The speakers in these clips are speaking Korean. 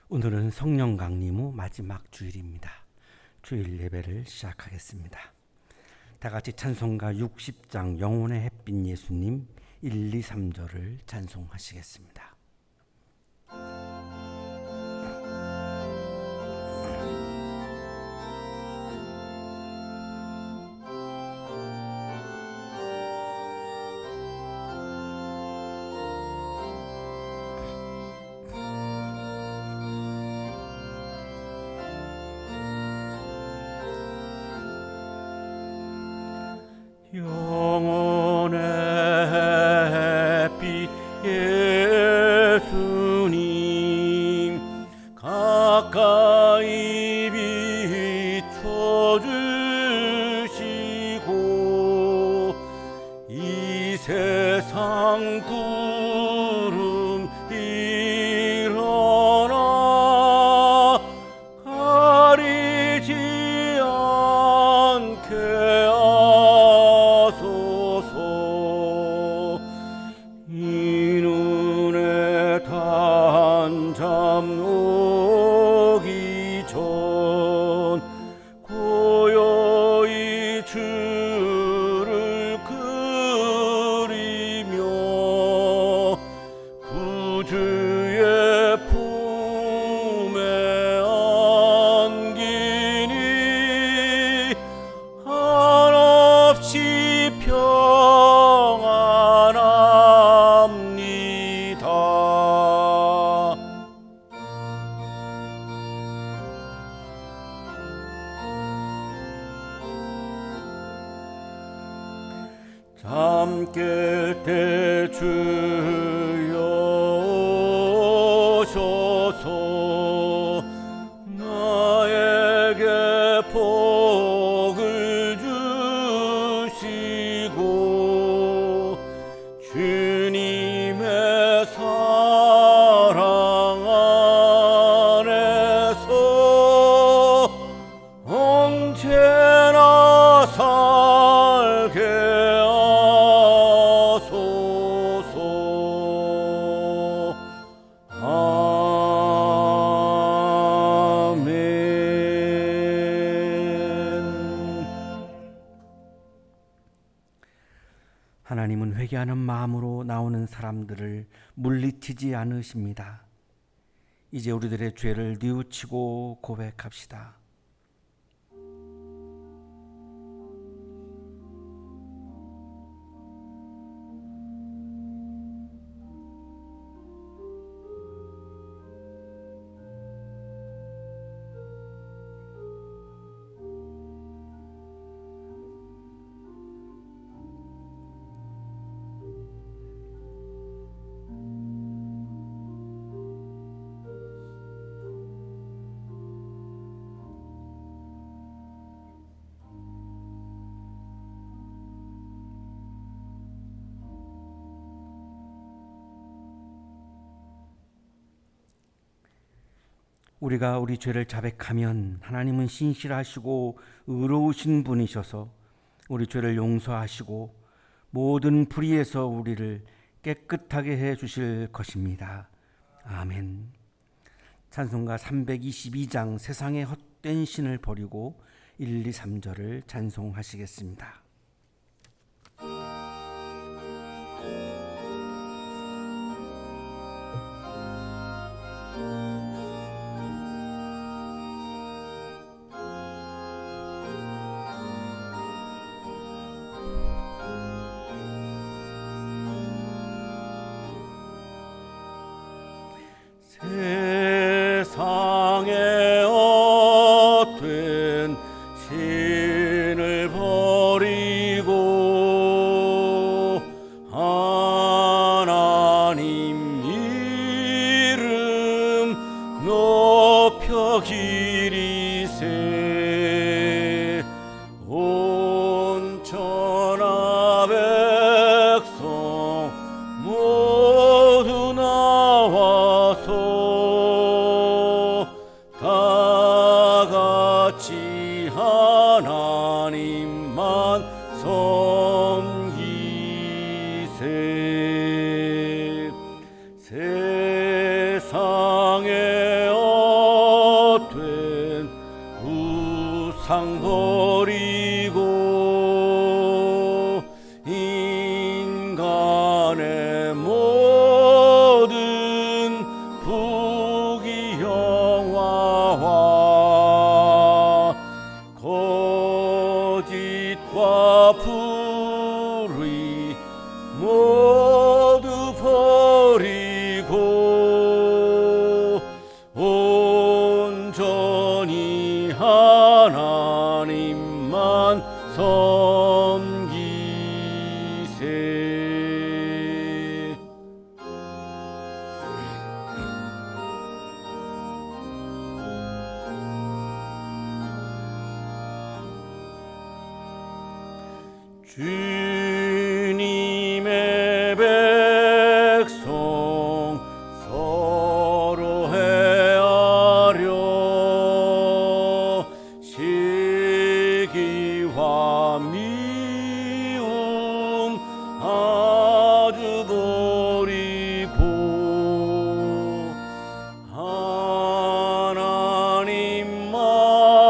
오늘은 성령 강림 후 마지막 주일입니다. 주일 예배를 시작하겠습니다. 다 같이 찬송가 60장 영혼의 햇빛 예수님 1, 2, 3절을 찬송하시겠습니다. 영혼의 햇빛 예수님 가까이 비춰주시고 이 세상 구름 일어나 가리지 않게 이 눈에 단잠 오기 전 고요히 주를 그리며 구주의 품에 안기니 한없이 평안합니다. 잠 깰 때 주여 오셔서 나에게 복을 주시고 주님의 사랑 안에서 언제나 살게 하소서. 아멘. 하나님은 회개하는 마음으로 나오는 사람들을 물리치지 않으십니다. 이제 우리들의 죄를 뉘우치고 고백합시다. 우리가 우리 죄를 자백하면 하나님은 신실하시고 의로우신 분이셔서 우리 죄를 용서하시고 모든 불의에서 우리를 깨끗하게 해 주실 것입니다. 아멘. 찬송가 322장 세상의 헛된 신을 버리고 1, 2, 3절을 찬송하시겠습니다. 세상에 헛된 신을 버리고 하나님 이름 높여 기리세. 온 천하 백성 모두 나와서 다 같이 하나님만 섬기세. 세상에 상 버리고 인간의 모든 부귀영화와 거짓과 불의 모두 버리고 온전히 하나님만 섬기세. 주님의 백성 서로 헤아려 시기와 미움 아주 버리고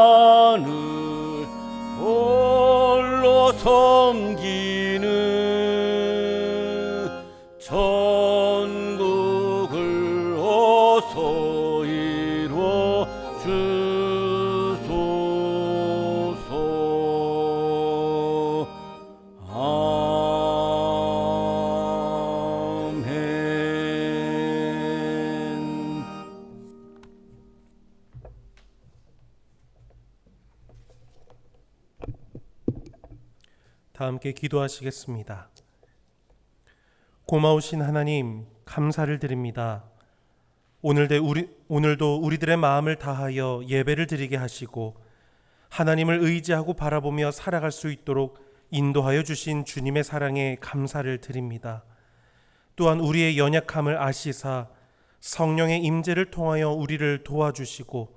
하나님만을 홀로 섬기는 천국을 어서 이루어 주소서. 아멘. 다 함께 기도하시겠습니다. 고마우신 하나님, 감사를 드립니다. 오늘도 우리들의 마음을 다하여 예배를 드리게 하시고 하나님을 의지하고 바라보며 살아갈 수 있도록 인도하여 주신 주님의 사랑에 감사를 드립니다. 또한 우리의 연약함을 아시사 성령의 임재를 통하여 우리를 도와주시고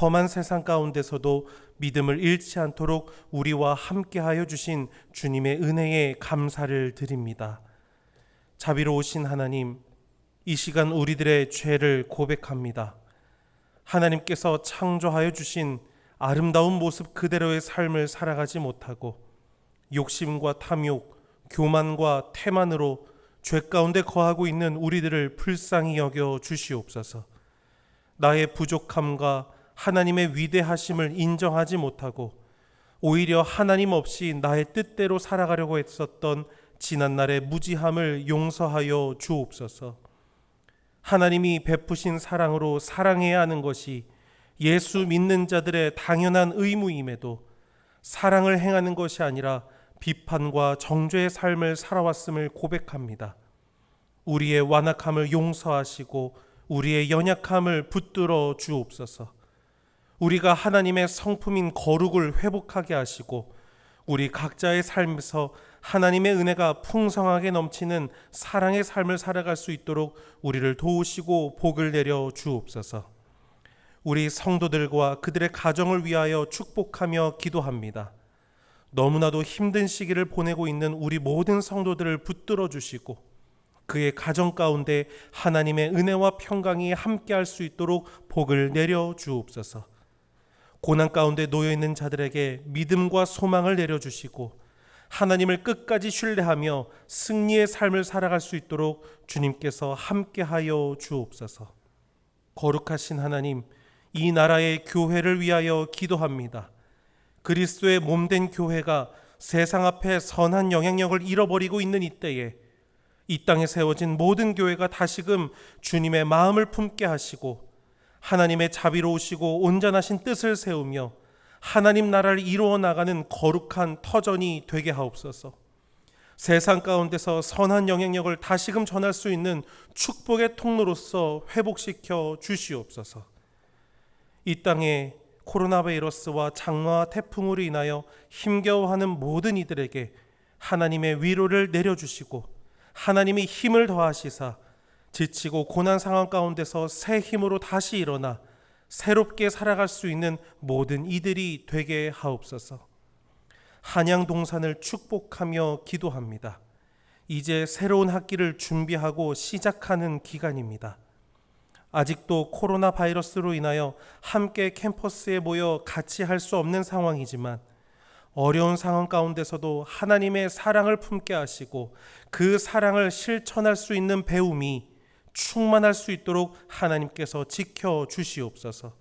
험한 세상 가운데서도 믿음을 잃지 않도록 우리와 함께하여 주신 주님의 은혜에 감사를 드립니다. 자비로우신 하나님, 이 시간 우리들의 죄를 고백합니다. 하나님께서 창조하여 주신 아름다운 모습 그대로의 삶을 살아가지 못하고 욕심과 탐욕, 교만과 태만으로 죄 가운데 거하고 있는 우리들을 불쌍히 여겨 주시옵소서. 나의 부족함과 하나님의 위대하심을 인정하지 못하고 오히려 하나님 없이 나의 뜻대로 살아가려고 했었던 지난날의 무지함을 용서하여 주옵소서. 하나님이 베푸신 사랑으로 사랑해야 하는 것이 예수 믿는 자들의 당연한 의무임에도 사랑을 행하는 것이 아니라 비판과 정죄의 삶을 살아왔음을 고백합니다. 우리의 완악함을 용서하시고 우리의 연약함을 붙들어 주옵소서. 우리가 하나님의 성품인 거룩을 회복하게 하시고 우리 각자의 삶에서 하나님의 은혜가 풍성하게 넘치는 사랑의 삶을 살아갈 수 있도록 우리를 도우시고 복을 내려 주옵소서. 우리 성도들과 그들의 가정을 위하여 축복하며 기도합니다. 너무나도 힘든 시기를 보내고 있는 우리 모든 성도들을 붙들어 주시고 그의 가정 가운데 하나님의 은혜와 평강이 함께할 수 있도록 복을 내려 주옵소서. 고난 가운데 놓여있는 자들에게 믿음과 소망을 내려주시고 하나님을 끝까지 신뢰하며 승리의 삶을 살아갈 수 있도록 주님께서 함께하여 주옵소서. 거룩하신 하나님, 이 나라의 교회를 위하여 기도합니다. 그리스도의 몸된 교회가 세상 앞에 선한 영향력을 잃어버리고 있는 이때에 이 땅에 세워진 모든 교회가 다시금 주님의 마음을 품게 하시고 하나님의 자비로우시고 온전하신 뜻을 세우며 하나님 나라를 이루어 나가는 거룩한 터전이 되게 하옵소서. 세상 가운데서 선한 영향력을 다시금 전할 수 있는 축복의 통로로서 회복시켜 주시옵소서. 이 땅에 코로나 바이러스와 장마와 태풍으로 인하여 힘겨워하는 모든 이들에게 하나님의 위로를 내려주시고 하나님이 힘을 더하시사 지치고 고난 상황 가운데서 새 힘으로 다시 일어나 새롭게 살아갈 수 있는 모든 이들이 되게 하옵소서. 한양 동산을 축복하며 기도합니다. 이제 새로운 학기를 준비하고 시작하는 기간입니다. 아직도 코로나 바이러스로 인하여 함께 캠퍼스에 모여 같이 할 수 없는 상황이지만 어려운 상황 가운데서도 하나님의 사랑을 품게 하시고 그 사랑을 실천할 수 있는 배움이 충만할 수 있도록 하나님께서 지켜주시옵소서.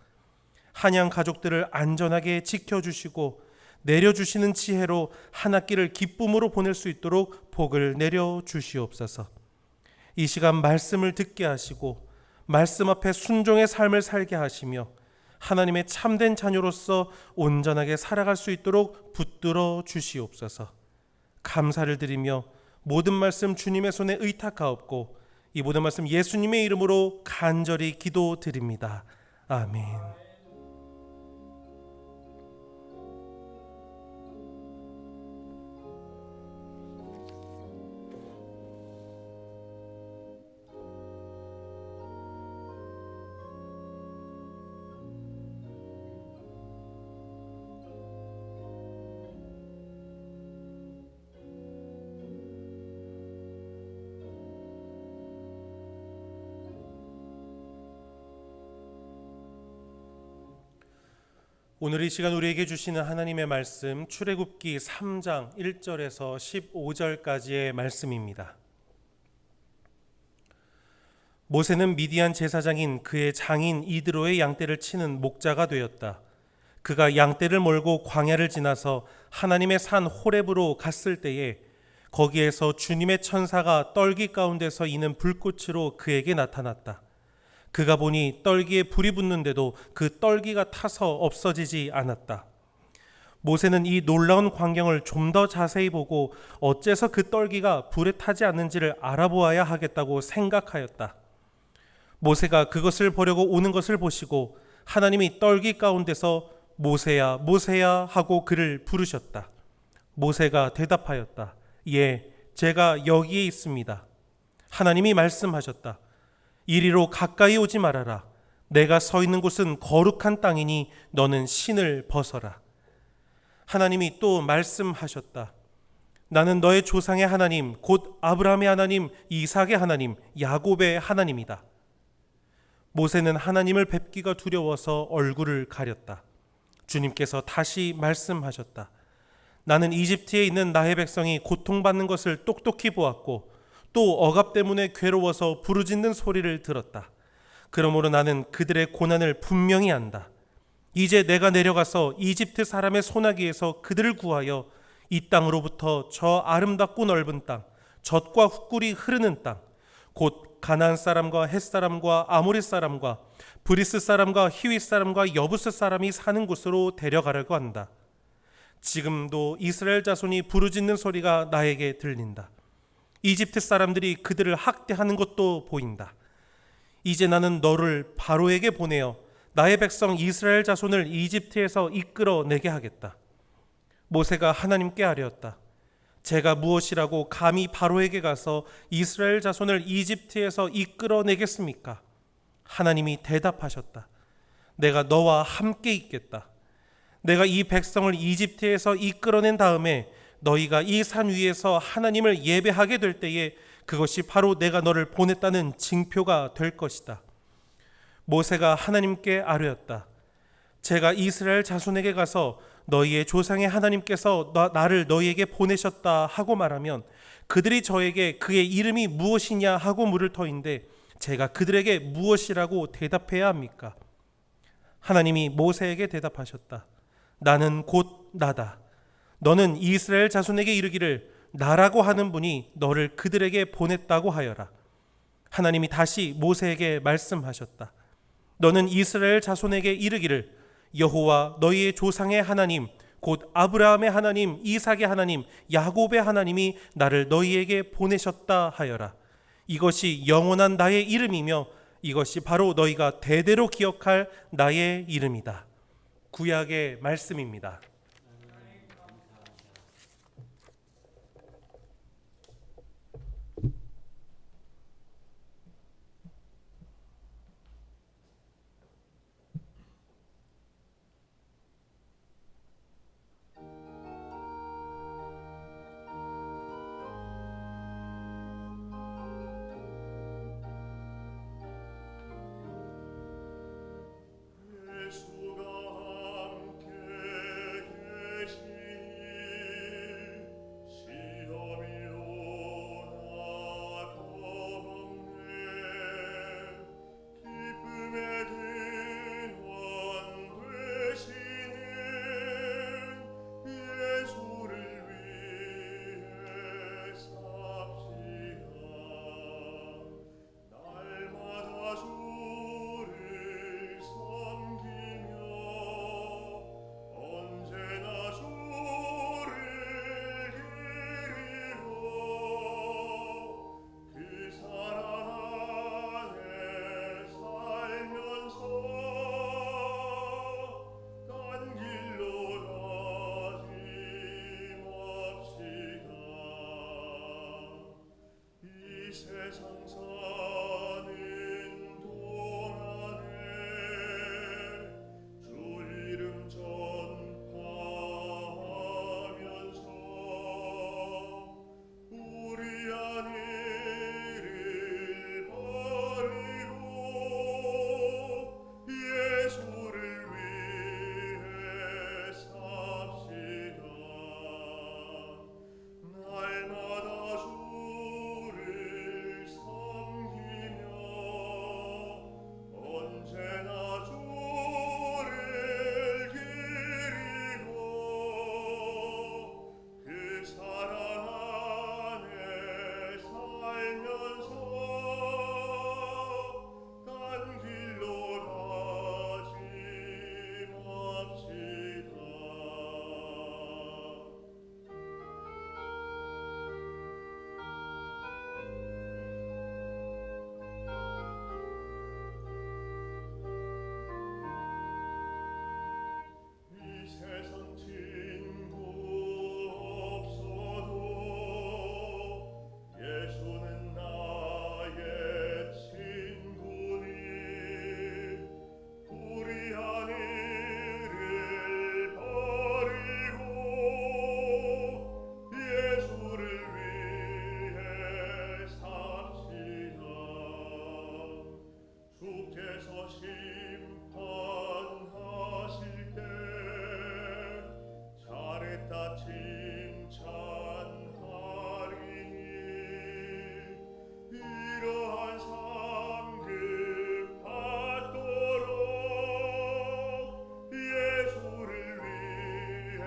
한양 가족들을 안전하게 지켜주시고 내려주시는 지혜로 한 학기를 기쁨으로 보낼 수 있도록 복을 내려주시옵소서. 이 시간 말씀을 듣게 하시고 말씀 앞에 순종의 삶을 살게 하시며 하나님의 참된 자녀로서 온전하게 살아갈 수 있도록 붙들어 주시옵소서. 감사를 드리며 모든 말씀 주님의 손에 의탁하옵고 이 모든 말씀 예수님의 이름으로 간절히 기도드립니다. 아멘. 오늘 이 시간 우리에게 주시는 하나님의 말씀 출애굽기 3장 1절에서 15절까지의 말씀입니다. 모세는 미디안 제사장인 그의 장인 이드로의 양떼를 치는 목자가 되었다. 그가 양떼를 몰고 광야를 지나서 하나님의 산 호렙으로 갔을 때에 거기에서 주님의 천사가 떨기 가운데서 이는 불꽃으로 그에게 나타났다. 그가 보니 떨기에 불이 붙는데도 그 떨기가 타서 없어지지 않았다. 모세는 이 놀라운 광경을 좀 더 자세히 보고 어째서 그 떨기가 불에 타지 않는지를 알아보아야 하겠다고 생각하였다. 모세가 그것을 보려고 오는 것을 보시고 하나님이 떨기 가운데서 모세야 모세야 하고 그를 부르셨다. 모세가 대답하였다. 예, 제가 여기에 있습니다. 하나님이 말씀하셨다. 이리로 가까이 오지 말아라. 내가 서 있는 곳은 거룩한 땅이니 너는 신을 벗어라. 하나님이 또 말씀하셨다. 나는 너의 조상의 하나님, 곧 아브라함의 하나님, 이삭의 하나님, 야곱의 하나님이다. 모세는 하나님을 뵙기가 두려워서 얼굴을 가렸다. 주님께서 다시 말씀하셨다. 나는 이집트에 있는 나의 백성이 고통받는 것을 똑똑히 보았고 또 억압 때문에 괴로워서 부르짖는 소리를 들었다. 그러므로 나는 그들의 고난을 분명히 안다. 이제 내가 내려가서 이집트 사람의 손아귀에서 그들을 구하여 이 땅으로부터 저 아름답고 넓은 땅, 젖과 흙꿀이 흐르는 땅, 곧 가나안 사람과 헷 사람과 아모리 사람과 브리스 사람과 히윗 사람과 여부스 사람이 사는 곳으로 데려가려고 한다. 지금도 이스라엘 자손이 부르짖는 소리가 나에게 들린다. 이집트 사람들이 그들을 학대하는 것도 보인다. 이제 나는 너를 바로에게 보내어 나의 백성 이스라엘 자손을 이집트에서 이끌어내게 하겠다. 모세가 하나님께 아뢰었다. 제가 무엇이라고 감히 바로에게 가서 이스라엘 자손을 이집트에서 이끌어내겠습니까? 하나님이 대답하셨다. 내가 너와 함께 있겠다. 내가 이 백성을 이집트에서 이끌어낸 다음에 너희가 이 산 위에서 하나님을 예배하게 될 때에 그것이 바로 내가 너를 보냈다는 징표가 될 것이다. 모세가 하나님께 아뢰었다. 제가 이스라엘 자손에게 가서 너희의 조상의 하나님께서 나를 너희에게 보내셨다 하고 말하면 그들이 저에게 그의 이름이 무엇이냐 하고 물을 터인데 제가 그들에게 무엇이라고 대답해야 합니까? 하나님이 모세에게 대답하셨다. 나는 곧 나다. 너는 이스라엘 자손에게 이르기를 나라고 하는 분이 너를 그들에게 보냈다고 하여라. 하나님이 다시 모세에게 말씀하셨다. 너는 이스라엘 자손에게 이르기를 여호와 너희의 조상의 하나님 곧 아브라함의 하나님, 이삭의 하나님, 야곱의 하나님이 나를 너희에게 보내셨다 하여라. 이것이 영원한 나의 이름이며 이것이 바로 너희가 대대로 기억할 나의 이름이다. 구약의 말씀입니다. 세상 사는 동안에 주 이름 전파하면서 우리 한 일을 버리고 예수를 위해 삽시다. 날마다 주를 섬기며 언제나 주를 기리고 그 사랑 안에 살면서 딴 길로 가지 맙시다. 이 세상 친구 없어도 예수는 나의 친구니 우리 한 일을 버리고 예수를 위해 삽시다. 주께서 심판하실 때 잘했다 칭찬하리니 이러한 상급 받도록 예수를 위해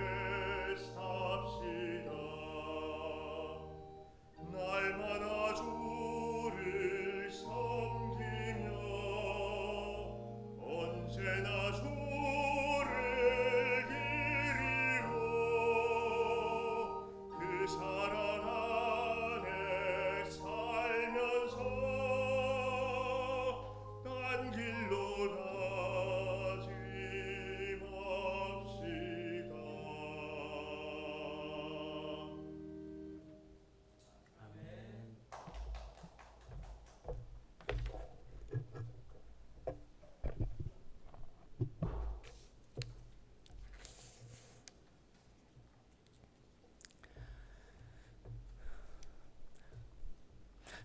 삽시다. 날마다 주를 섬기며 언제나 주를 기리고 그 사랑 안에 살면서 딴 길로 가지 맙시다.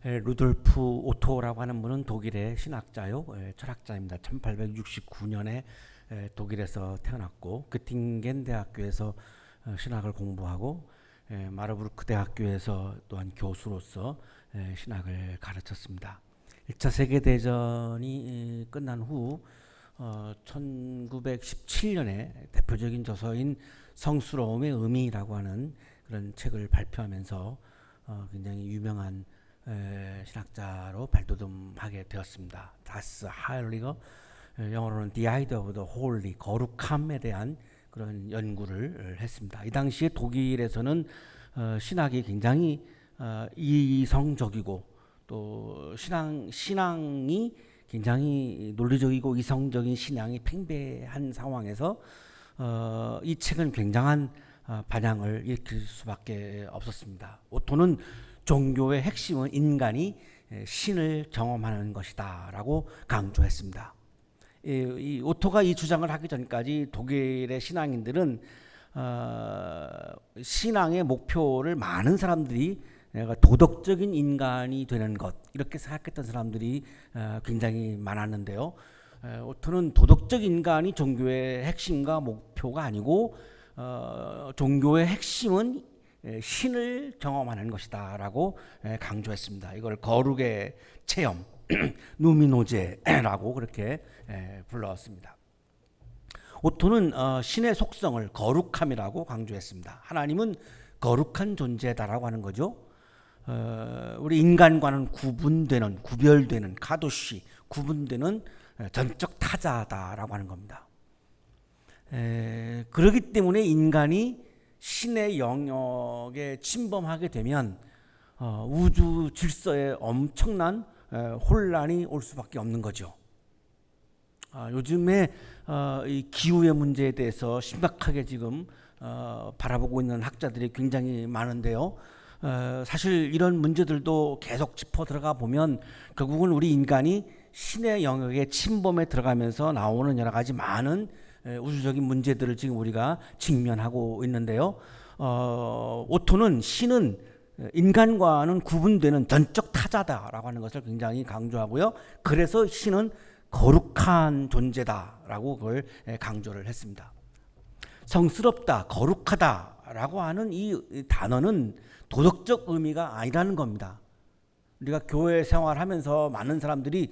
루돌프 오토라고 하는 분은 독일의 신학자요, 철학자입니다. 1869년에 독일에서 태어났고 그팅겐 대학교에서 신학을 공부하고 마르부르크 대학교에서 또한 교수로서 신학을 가르쳤습니다. 1차 세계대전이 끝난 후 1917년에 대표적인 저서인 성스러움의 의미라고 하는 그런 책을 발표하면서 굉장히 유명한 신학자로 발돋움하게 되었습니다. 다스 하일리거, 영어로는 The Idea of the Holy, 거룩함에 대한 그런 연구를 했습니다. 이 당시에 독일에서는 신학이 굉장히 이성적이고 또 신앙이 굉장히 논리적이고 이성적인 신앙이 팽배한 상황에서 이 책은 굉장한 반향을 일으킬 수밖에 없었습니다. 오토는 종교의 핵심은 인간이 신을 경험하는 것이다라고 강조했습니다. 이 오토가 이 주장을 하기 전까지 독일의 신앙인들은 신앙의 목표를 많은 사람들이 내가 도덕적인 인간이 되는 것 이렇게 생각했던 사람들이 굉장히 많았는데요. 오토는 도덕적 인간이 종교의 핵심과 목표가 아니고 종교의 핵심은 신을 경험하는 것이다라고 강조했습니다. 이걸 거룩의 체험, 누미노제라고 그렇게 불렀습니다. 오토는 신의 속성을 거룩함이라고 강조했습니다. 하나님은 거룩한 존재다라고 하는 거죠. 우리 인간과는 구별되는 카도시, 구분되는 전적 타자다라고 하는 겁니다. 그렇기 때문에 인간이 신의 영역에 침범하게 되면 우주 질서에 엄청난 혼란이 올 수밖에 없는 거죠. 요즘에 이 기후의 문제에 대해서 심각하게 지금 바라보고 있는 학자들이 굉장히 많은데요. 사실 이런 문제들도 계속 짚어 들어가 보면 결국은 우리 인간이 신의 영역에 침범에 들어가면서 나오는 여러 가지 많은 우주적인 문제들을 지금 우리가 직면하고 있는데요. 오토는 신은 인간과는 구분되는 전적 타자다라고 하는 것을 굉장히 강조하고요. 그래서 신은 거룩한 존재다라고 그걸 강조를 했습니다. 성스럽다, 거룩하다라고 하는 이 단어는 도덕적 의미가 아니라는 겁니다. 우리가 교회 생활하면서 많은 사람들이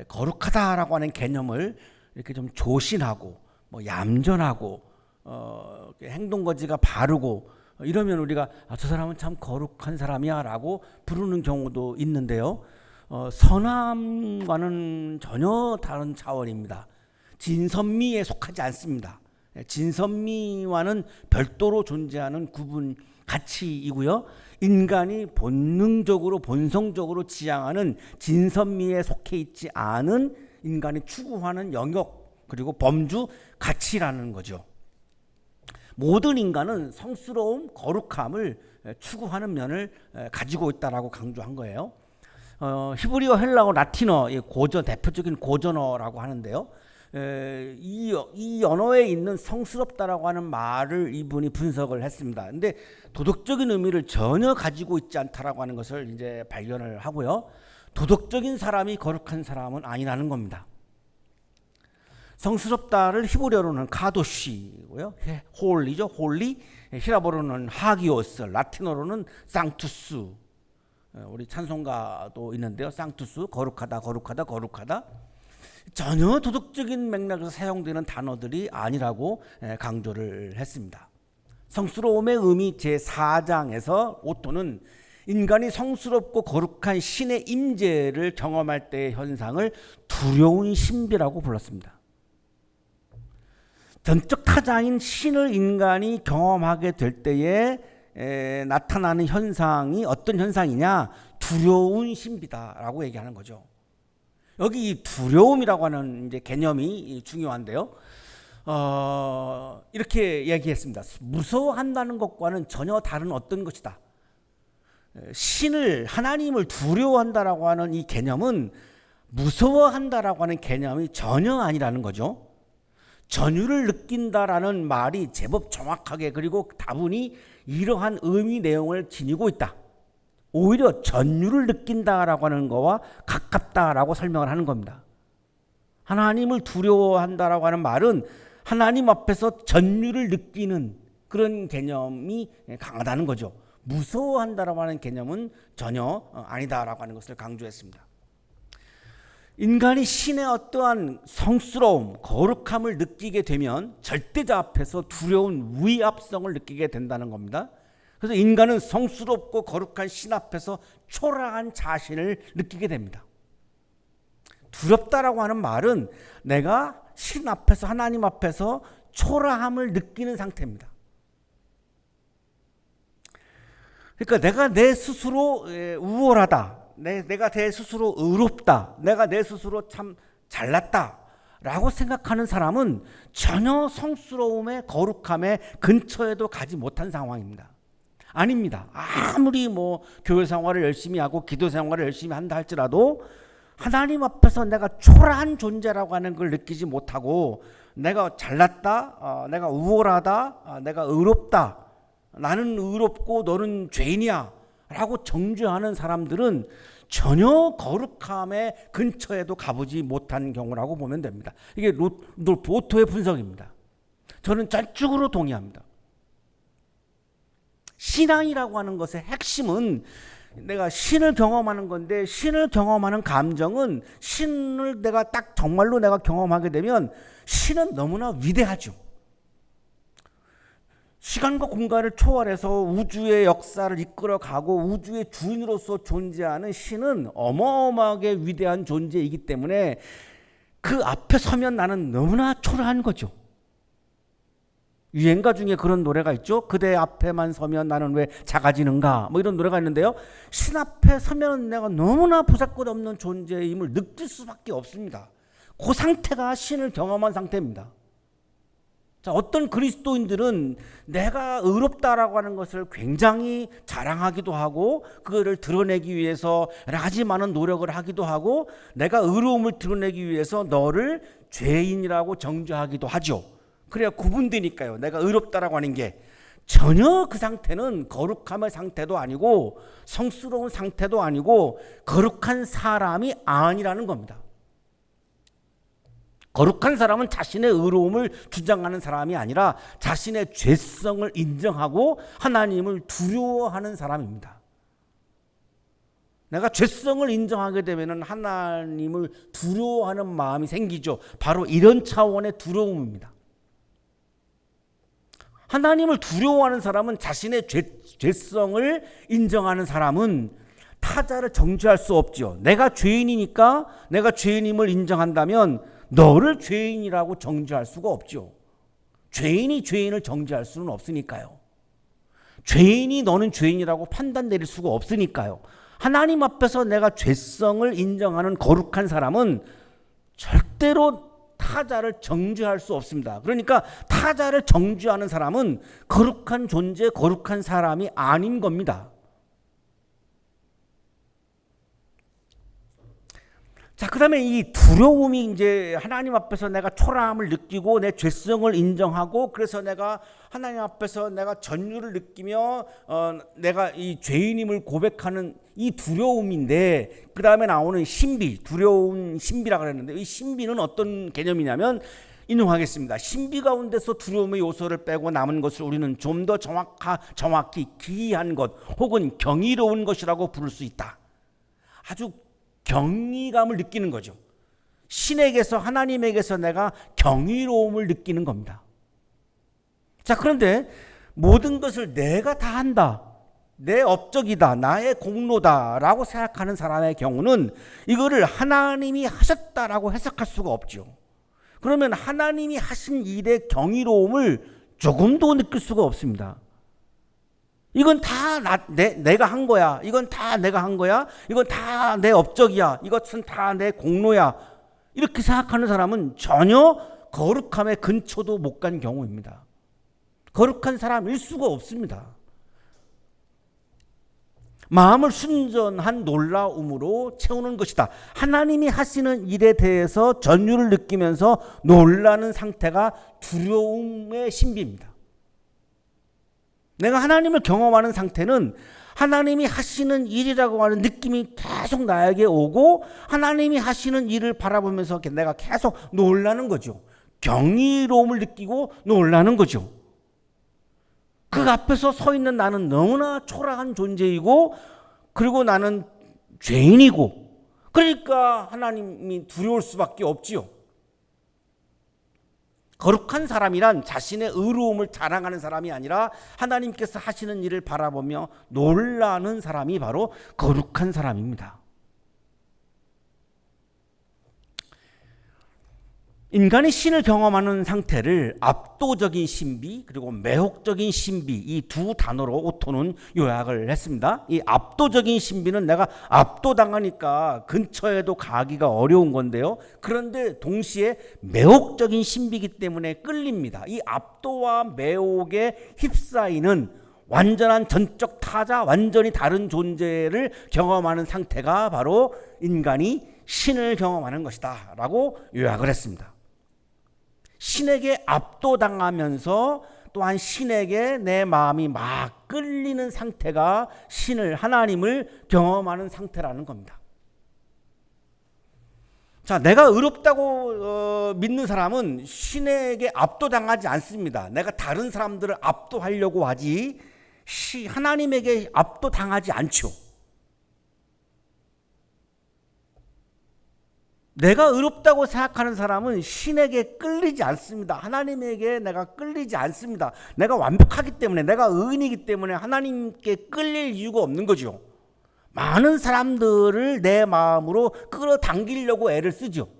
거룩하다라고 하는 개념을 이렇게 좀 조신하고 뭐 얌전하고 행동거지가 바르고 이러면 우리가 저 사람은 참 거룩한 사람이야라고 부르는 경우도 있는데요. 선함과는 전혀 다른 차원입니다. 진선미에 속하지 않습니다. 진선미와는 별도로 존재하는 구분 가치이고요. 인간이 본능적으로 본성적으로 지향하는 진선미에 속해 있지 않은 인간이 추구하는 영역 그리고 범주 가치라는 거죠. 모든 인간은 성스러움, 거룩함을 추구하는 면을 가지고 있다라고 강조한 거예요. 히브리어, 헬라어, 라틴어 고전 대표적인 고전어라고 하는데요. 이 언어에 있는 성스럽다라고 하는 말을 이분이 분석을 했습니다. 근데 도덕적인 의미를 전혀 가지고 있지 않다라고 하는 것을 이제 발견을 하고요. 도덕적인 사람이 거룩한 사람은 아니라는 겁니다. 성스럽다를 히브리어로는 카도시고요. 홀리죠. 홀리. 히라보로는 하기오스, 라틴어로는 상투스. 우리 찬송가도 있는데요. 상투스, 거룩하다, 거룩하다, 거룩하다. 전혀 도덕적인 맥락에서 사용되는 단어들이 아니라고 강조를 했습니다. 성스러움의 의미 제4장에서 오토는 인간이 성스럽고 거룩한 신의 임재를 경험할 때의 현상을 두려운 신비라고 불렀습니다. 전적 타자인 신을 인간이 경험하게 될 때에 나타나는 현상이 어떤 현상이냐? 두려운 신비다라고 얘기하는 거죠. 여기 이 두려움이라고 하는 이제 개념이 중요한데요. 이렇게 얘기했습니다. 무서워한다는 것과는 전혀 다른 어떤 것이다. 신을, 하나님을 두려워한다라고 하는 이 개념은 무서워한다라고 하는 개념이 전혀 아니라는 거죠. 전율을 느낀다라는 말이 제법 정확하게 그리고 다분히 이러한 의미 내용을 지니고 있다. 오히려 전율을 느낀다라고 하는 거와 가깝다라고 설명을 하는 겁니다. 하나님을 두려워한다라고 하는 말은 하나님 앞에서 전율을 느끼는 그런 개념이 강하다는 거죠. 무서워한다라고 하는 개념은 전혀 아니다라고 하는 것을 강조했습니다. 인간이 신의 어떠한 성스러움, 거룩함을 느끼게 되면 절대자 앞에서 두려운 위압성을 느끼게 된다는 겁니다. 그래서 인간은 성스럽고 거룩한 신 앞에서 초라한 자신을 느끼게 됩니다. 두렵다라고 하는 말은 내가 신 앞에서 하나님 앞에서 초라함을 느끼는 상태입니다. 그러니까 내가 내 스스로 우월하다. 내가 내 스스로 의롭다. 내가 내 스스로 참 잘났다. 라고 생각하는 사람은 전혀 성스러움의 거룩함의 근처에도 가지 못한 상황입니다. 아닙니다. 아무리 뭐 교회 생활을 열심히 하고 기도 생활을 열심히 한다 할지라도 하나님 앞에서 내가 초라한 존재라고 하는 걸 느끼지 못하고 내가 잘났다, 내가 우월하다, 내가 의롭다, 나는 의롭고 너는 죄인이야 라고 정죄하는 사람들은 전혀 거룩함의 근처에도 가보지 못한 경우라고 보면 됩니다. 이게 루돌프 오토의 분석입니다. 저는 전적으로 동의합니다. 신앙이라고 하는 것의 핵심은 내가 신을 경험하는 건데 신을 경험하는 감정은 신을 내가 딱 정말로 내가 경험하게 되면 신은 너무나 위대하죠. 시간과 공간을 초월해서 우주의 역사를 이끌어가고 우주의 주인으로서 존재하는 신은 어마어마하게 위대한 존재이기 때문에 그 앞에 서면 나는 너무나 초라한 거죠. 유행가 중에 그런 노래가 있죠. 그대 앞에만 서면 나는 왜 작아지는가 뭐 이런 노래가 있는데요. 신 앞에 서면 내가 너무나 보잘것없는 존재임을 느낄 수밖에 없습니다. 그 상태가 신을 경험한 상태입니다. 자, 어떤 그리스도인들은 내가 의롭다라고 하는 것을 굉장히 자랑하기도 하고 그거를 드러내기 위해서 여러 가지 많은 노력을 하기도 하고 내가 의로움을 드러내기 위해서 너를 죄인이라고 정죄하기도 하죠. 그래야 구분되니까요. 내가 의롭다라고 하는 게 전혀 그 상태는 거룩함의 상태도 아니고 성스러운 상태도 아니고 거룩한 사람이 아니라는 겁니다. 거룩한 사람은 자신의 의로움을 주장하는 사람이 아니라 자신의 죄성을 인정하고 하나님을 두려워하는 사람입니다. 내가 죄성을 인정하게 되면 하나님을 두려워하는 마음이 생기죠. 바로 이런 차원의 두려움입니다. 하나님을 두려워하는 사람은 자신의 죄성을 인정하는 사람은 타자를 정죄할 수 없죠. 내가 죄인이니까 내가 죄인임을 인정한다면 너를 죄인이라고 정죄할 수가 없죠. 죄인이 죄인을 정죄할 수는 없으니까요. 죄인이 너는 죄인이라고 판단 내릴 수가 없으니까요. 하나님 앞에서 내가 죄성을 인정하는 거룩한 사람은 절대로 타자를 정죄할 수 없습니다. 그러니까 타자를 정죄하는 사람은 거룩한 존재, 거룩한 사람이 아닌 겁니다. 자, 그 다음에 이 두려움이 이제 하나님 앞에서 내가 초라함을 느끼고 내 죄성을 인정하고 그래서 내가 하나님 앞에서 내가 전율을 느끼며 내가 이 죄인임을 고백하는 이 두려움인데 그 다음에 나오는 신비, 두려운 신비라고 그랬는데 이 신비는 어떤 개념이냐면 인용하겠습니다. 신비 가운데서 두려움의 요소를 빼고 남은 것을 우리는 좀 더 정확히 기이한 것 혹은 경이로운 것이라고 부를 수 있다. 아주 경이감을 느끼는 거죠. 신에게서 하나님에게서 내가 경이로움을 느끼는 겁니다. 자, 그런데 모든 것을 내가 다 한다, 내 업적이다, 나의 공로다라고 생각하는 사람의 경우는 이거를 하나님이 하셨다라고 해석할 수가 없죠. 그러면 하나님이 하신 일의 경이로움을 조금도 느낄 수가 없습니다. 이건 다 내가 한 거야. 이건 다 내가 한 거야. 이건 다 내 업적이야. 이것은 다 내 공로야. 이렇게 생각하는 사람은 전혀 거룩함의 근처도 못 간 경우입니다. 거룩한 사람일 수가 없습니다. 마음을 순전한 놀라움으로 채우는 것이다. 하나님이 하시는 일에 대해서 전율을 느끼면서 놀라는 상태가 두려움의 신비입니다. 내가 하나님을 경험하는 상태는 하나님이 하시는 일이라고 하는 느낌이 계속 나에게 오고 하나님이 하시는 일을 바라보면서 내가 계속 놀라는 거죠. 경이로움을 느끼고 놀라는 거죠. 그 앞에서 서 있는 나는 너무나 초라한 존재이고 그리고 나는 죄인이고 그러니까 하나님이 두려울 수밖에 없지요. 거룩한 사람이란 자신의 의로움을 자랑하는 사람이 아니라 하나님께서 하시는 일을 바라보며 놀라는 사람이 바로 거룩한 사람입니다. 인간이 신을 경험하는 상태를 압도적인 신비 그리고 매혹적인 신비 이 두 단어로 오토는 요약을 했습니다. 이 압도적인 신비는 내가 압도당하니까 근처에도 가기가 어려운 건데요. 그런데 동시에 매혹적인 신비이기 때문에 끌립니다. 이 압도와 매혹에 휩싸이는 완전한 전적 타자, 완전히 다른 존재를 경험하는 상태가 바로 인간이 신을 경험하는 것이다 라고 요약을 했습니다. 신에게 압도당하면서 또한 신에게 내 마음이 막 끌리는 상태가 신을, 하나님을 경험하는 상태라는 겁니다. 자, 내가 의롭다고 믿는 사람은 신에게 압도당하지 않습니다. 내가 다른 사람들을 압도하려고 하지 하나님에게 압도당하지 않죠. 내가 의롭다고 생각하는 사람은 신에게 끌리지 않습니다. 하나님에게 내가 끌리지 않습니다. 내가 완벽하기 때문에, 내가 의인이기 때문에 하나님께 끌릴 이유가 없는 거죠. 많은 사람들을 내 마음으로 끌어당기려고 애를 쓰죠.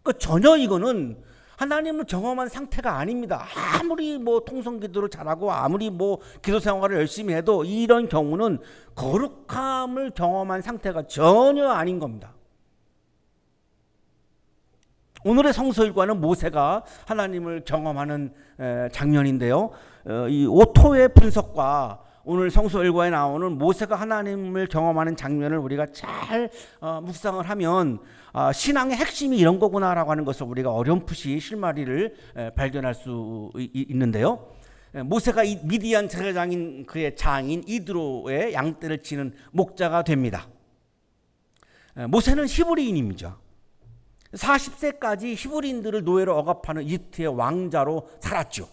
그러니까 전혀 이거는 하나님을 경험한 상태가 아닙니다. 아무리 통성기도를 잘하고 아무리 기도 생활을 열심히 해도 이런 경우는 거룩함을 경험한 상태가 전혀 아닌 겁니다. 오늘의 성서일과는 모세가 하나님을 경험하는 장면인데요. 이 오토의 분석과 오늘 성서일과에 나오는 모세가 하나님을 경험하는 장면을 우리가 잘 묵상을 하면 신앙의 핵심이 이런 거구나라고 하는 것을 우리가 어렴풋이 실마리를 발견할 수 있는데요. 모세가 이 미디안 제사장인 그의 장인 이드로의 양떼를 치는 목자가 됩니다. 모세는 히브리인입니다. 40세까지 히브리인들을 노예로 억압하는 이집트의 왕자로 살았죠.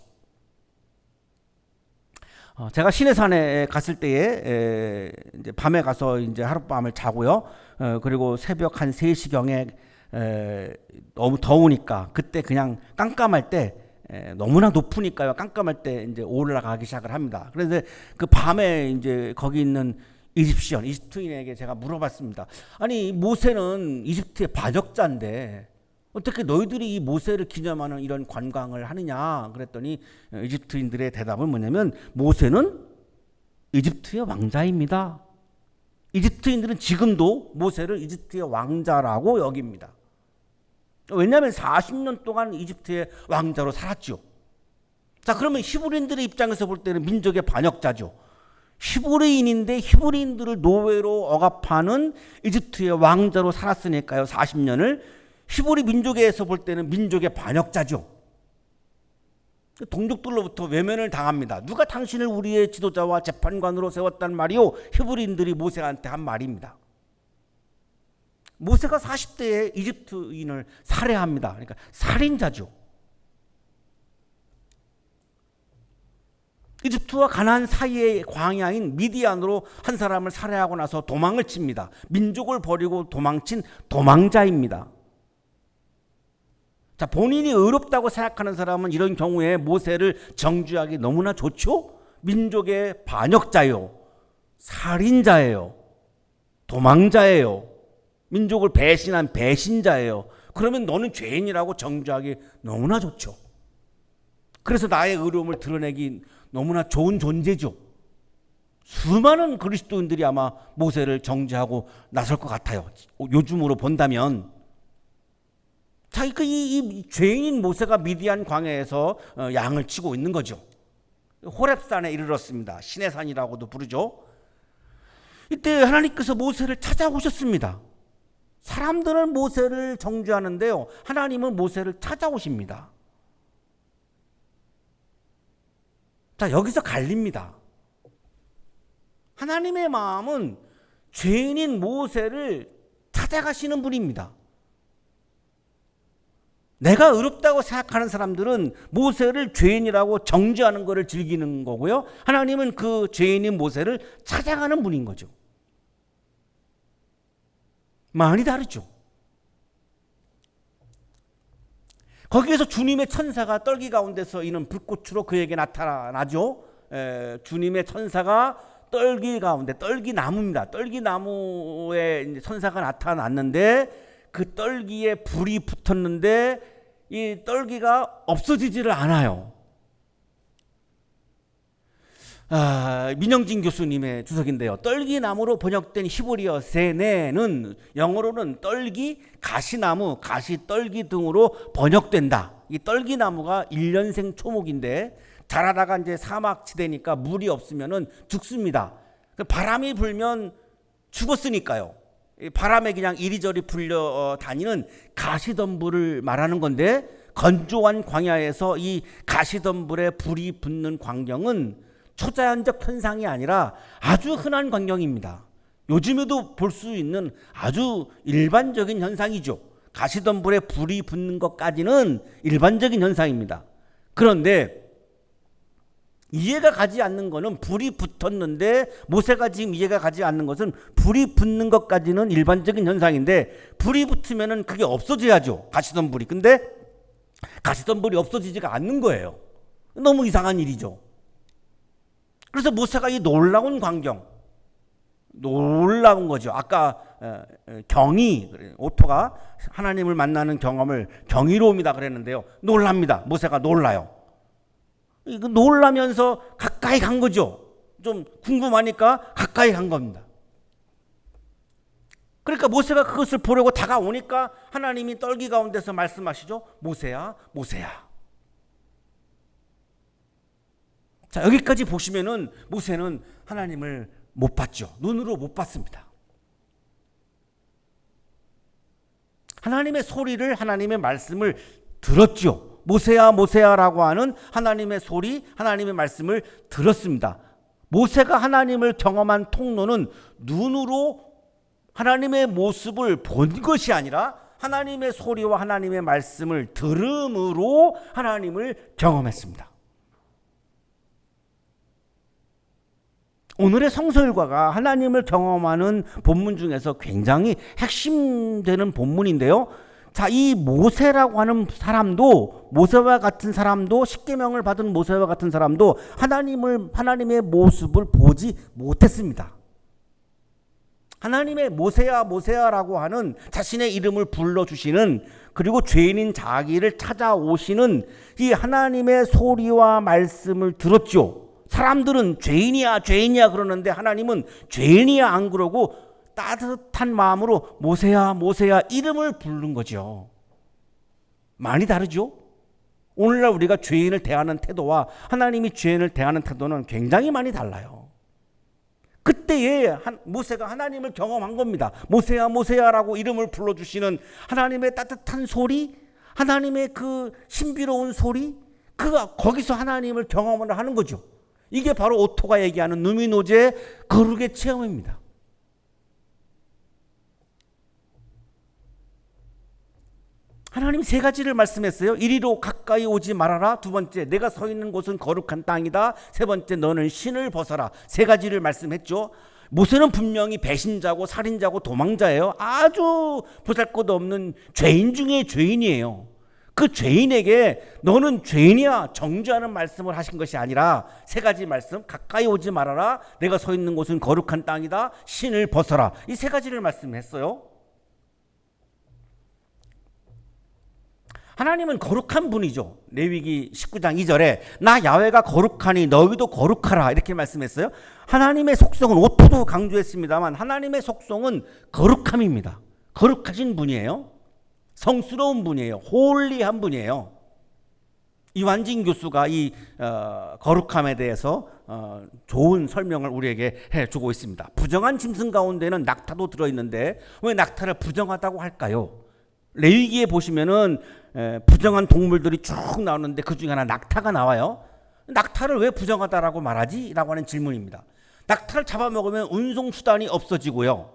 제가 시내산에 갔을 때에 이제 밤에 가서 이제 하룻밤을 자고요. 그리고 새벽 한 3시경에 너무 더우니까 그때 그냥 깜깜할 때 너무나 높으니까요. 깜깜할 때 이제 올라가기 시작을 합니다. 그래서 그 밤에 이제 거기 있는 이집트인에게 제가 물어봤습니다. 아니, 모세는 이집트의 반역자인데 어떻게 너희들이 이 모세를 기념하는 이런 관광을 하느냐 그랬더니 이집트인들의 대답은 뭐냐면 모세는 이집트의 왕자입니다. 이집트인들은 지금도 모세를 이집트의 왕자라고 여깁니다. 왜냐하면 40년 동안 이집트의 왕자로 살았죠. 자, 그러면 히브리인들의 입장에서 볼 때는 민족의 반역자죠. 히브리인인데 히브리인들을 노예로 억압하는 이집트의 왕자로 살았으니까요. 40년을 히브리 민족에서 볼 때는 민족의 반역자죠. 동족들로부터 외면을 당합니다. 누가 당신을 우리의 지도자와 재판관으로 세웠단 말이요? 히브리인들이 모세한테 한 말입니다. 모세가 40대에 이집트인을 살해합니다. 그러니까 살인자죠. 이집트와 가나안 사이의 광야인 미디안으로 한 사람을 살해하고 나서 도망을 칩니다. 민족을 버리고 도망친 도망자입니다. 자, 본인이 의롭다고 생각하는 사람은 이런 경우에 모세를 정죄하기 너무나 좋죠? 민족의 반역자예요. 살인자예요. 도망자예요. 민족을 배신한 배신자예요. 그러면 너는 죄인이라고 정죄하기 너무나 좋죠. 그래서 나의 의로움을 드러내기 너무나 좋은 존재죠. 수많은 그리스도인들이 아마 모세를 정죄하고 나설 것 같아요. 요즘으로 본다면. 자, 이 죄인인 모세가 미디안 광야에서 양을 치고 있는 거죠. 호렙산에 이르렀습니다. 신의 산이라고도 부르죠. 이때 하나님께서 모세를 찾아오셨습니다. 사람들은 모세를 정죄하는데요, 하나님은 모세를 찾아오십니다. 자, 여기서 갈립니다. 하나님의 마음은 죄인인 모세를 찾아가시는 분입니다. 내가 의롭다고 생각하는 사람들은 모세를 죄인이라고 정죄하는 것을 즐기는 거고요. 하나님은 그 죄인인 모세를 찾아가는 분인 거죠. 많이 다르죠. 거기에서 주님의 천사가 떨기 가운데서 이는 불꽃으로 그에게 나타나죠. 주님의 천사가 떨기 가운데, 떨기나무입니다. 떨기나무에 천사가 나타났는데 그 떨기에 불이 붙었는데 이 떨기가 없어지지를 않아요. 민영진 교수님의 주석인데요. 떨기나무로 번역된 히브리어 세네는 영어로는 떨기, 가시나무, 가시떨기 등으로 번역된다. 이 떨기나무가 1년생 초목인데 자라다가 이제 사막지대니까 물이 없으면은 죽습니다. 바람이 불면 죽었으니까요. 바람에 그냥 이리저리 불려 다니는 가시덤불을 말하는 건데, 건조한 광야에서 이 가시덤불에 불이 붙는 광경은 초자연적 현상이 아니라 아주 흔한 광경입니다. 요즘에도 볼 수 있는 아주 일반적인 현상이죠. 가시덤불에 불이 붙는 것까지는 일반적인 현상입니다. 그런데 이해가 가지 않는 것은 불이 붙었는데, 모세가 지금 이해가 가지 않는 것은 불이 붙는 것까지는 일반적인 현상인데 불이 붙으면은 그게 없어져야죠. 가시덤불이. 근데 가시덤불이 없어지지가 않는 거예요. 너무 이상한 일이죠. 그래서 모세가 이 놀라운 광경, 놀라운 거죠. 아까 경이, 오토가 하나님을 만나는 경험을 경이로움이다 그랬는데요. 놀랍니다. 모세가 놀라요. 이거 놀라면서 가까이 간 거죠. 좀 궁금하니까 가까이 간 겁니다. 그러니까 모세가 그것을 보려고 다가오니까 하나님이 떨기 가운데서 말씀하시죠. 모세야, 모세야. 자, 여기까지 보시면은 모세는 하나님을 못 봤죠. 눈으로 못 봤습니다. 하나님의 소리를, 하나님의 말씀을 들었죠. 모세야, 모세야라고 하는 하나님의 소리, 하나님의 말씀을 들었습니다. 모세가 하나님을 경험한 통로는 눈으로 하나님의 모습을 본 것이 아니라 하나님의 소리와 하나님의 말씀을 들음으로 하나님을 경험했습니다. 오늘의 성서일과가 하나님을 경험하는 본문 중에서 굉장히 핵심되는 본문인데요. 자, 이 모세라고 하는 사람도, 모세와 같은 사람도, 십계명을 받은 모세와 같은 사람도 하나님의 모습을 보지 못했습니다. 하나님의 모세야, 모세야라고 하는 자신의 이름을 불러주시는, 그리고 죄인인 자기를 찾아오시는 이 하나님의 소리와 말씀을 들었죠. 사람들은 죄인이야, 죄인이야 그러는데 하나님은 죄인이야 안 그러고 따뜻한 마음으로 모세야, 모세야 이름을 부른 거죠. 많이 다르죠? 오늘날 우리가 죄인을 대하는 태도와 하나님이 죄인을 대하는 태도는 굉장히 많이 달라요. 그때에 모세가 하나님을 경험한 겁니다. 모세야, 모세야라고 이름을 불러주시는 하나님의 따뜻한 소리, 하나님의 그 신비로운 소리, 거기서 하나님을 경험을 하는 거죠. 이게 바로 오토가 얘기하는 누미노제 거룩의 체험입니다. 하나님 세 가지를 말씀했어요. 이리로 가까이 오지 말아라. 두 번째, 내가 서 있는 곳은 거룩한 땅이다. 세 번째, 너는 신을 벗어라. 세 가지를 말씀했죠. 모세는 분명히 배신자고 살인자고 도망자예요. 아주 보잘것없는 죄인 중에 죄인이에요. 그 죄인에게 너는 죄인이야 정죄하는 말씀을 하신 것이 아니라 세 가지 말씀, 가까이 오지 말아라, 내가 서 있는 곳은 거룩한 땅이다, 신을 벗어라, 이 세 가지를 말씀했어요. 하나님은 거룩한 분이죠. 레위기 19장 2절에 나 야훼가 거룩하니 너희도 거룩하라 이렇게 말씀했어요. 하나님의 속성은, 오토도 강조했습니다만 하나님의 속성은 거룩함입니다. 거룩하신 분이에요. 성스러운 분이에요. 홀리한 분이에요. 이완진 교수가 이 거룩함에 대해서 좋은 설명을 우리에게 해주고 있습니다. 부정한 짐승 가운데는 낙타도 들어있는데 왜 낙타를 부정하다고 할까요? 레위기에 보시면은 부정한 동물들이 쭉 나오는데 그 중에 하나 낙타가 나와요. 낙타를 왜 부정하다라고 말하지? 라고 하는 질문입니다. 낙타를 잡아먹으면 운송수단이 없어지고요.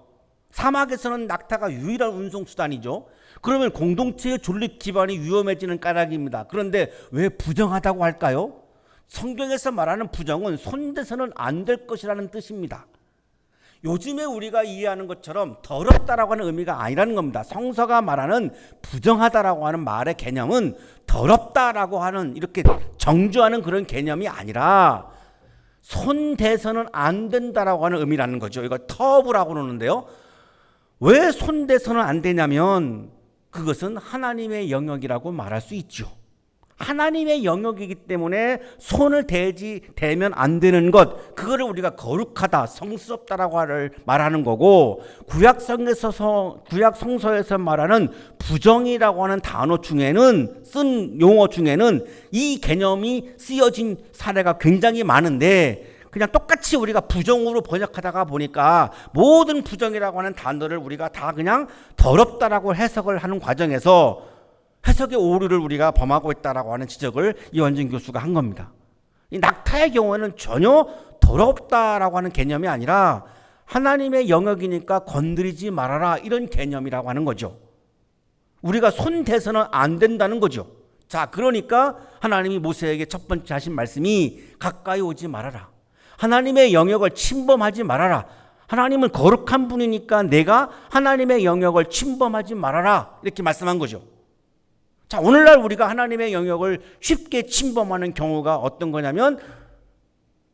사막에서는 낙타가 유일한 운송수단이죠. 그러면 공동체의 존립 기반이 위험해지는 까닭입니다. 그런데 왜 부정하다고 할까요? 성경에서 말하는 부정은 손대서는 안 될 것이라는 뜻입니다. 요즘에 우리가 이해하는 것처럼 더럽다라고 하는 의미가 아니라는 겁니다. 성서가 말하는 부정하다라고 하는 말의 개념은 더럽다라고 하는 이렇게 정죄하는 그런 개념이 아니라 손대서는 안 된다라고 하는 의미라는 거죠. 이걸 터부라고 그러는데요. 왜 손대서는 안 되냐면 그것은 하나님의 영역이라고 말할 수 있죠. 하나님의 영역이기 때문에 손을 대면 안 되는 것, 그거를 우리가 거룩하다, 성스럽다라고 말하는 거고, 구약 성서에서 말하는 부정이라고 하는 단어 중에는, 쓴 용어 중에는 이 개념이 쓰여진 사례가 굉장히 많은데 그냥 똑같이 우리가 부정으로 번역하다가 보니까 모든 부정이라고 하는 단어를 우리가 다 그냥 더럽다라고 해석을 하는 과정에서 해석의 오류를 우리가 범하고 있다라고 하는 지적을 이완진 교수가 한 겁니다. 이 낙타의 경우에는 전혀 더럽다라고 하는 개념이 아니라 하나님의 영역이니까 건드리지 말아라 이런 개념이라고 하는 거죠. 우리가 손대서는 안 된다는 거죠. 자, 그러니까 하나님이 모세에게 첫 번째 하신 말씀이 가까이 오지 말아라. 하나님의 영역을 침범하지 말아라. 하나님은 거룩한 분이니까 내가 하나님의 영역을 침범하지 말아라. 이렇게 말씀한 거죠. 자, 오늘날 우리가 하나님의 영역을 쉽게 침범하는 경우가 어떤 거냐면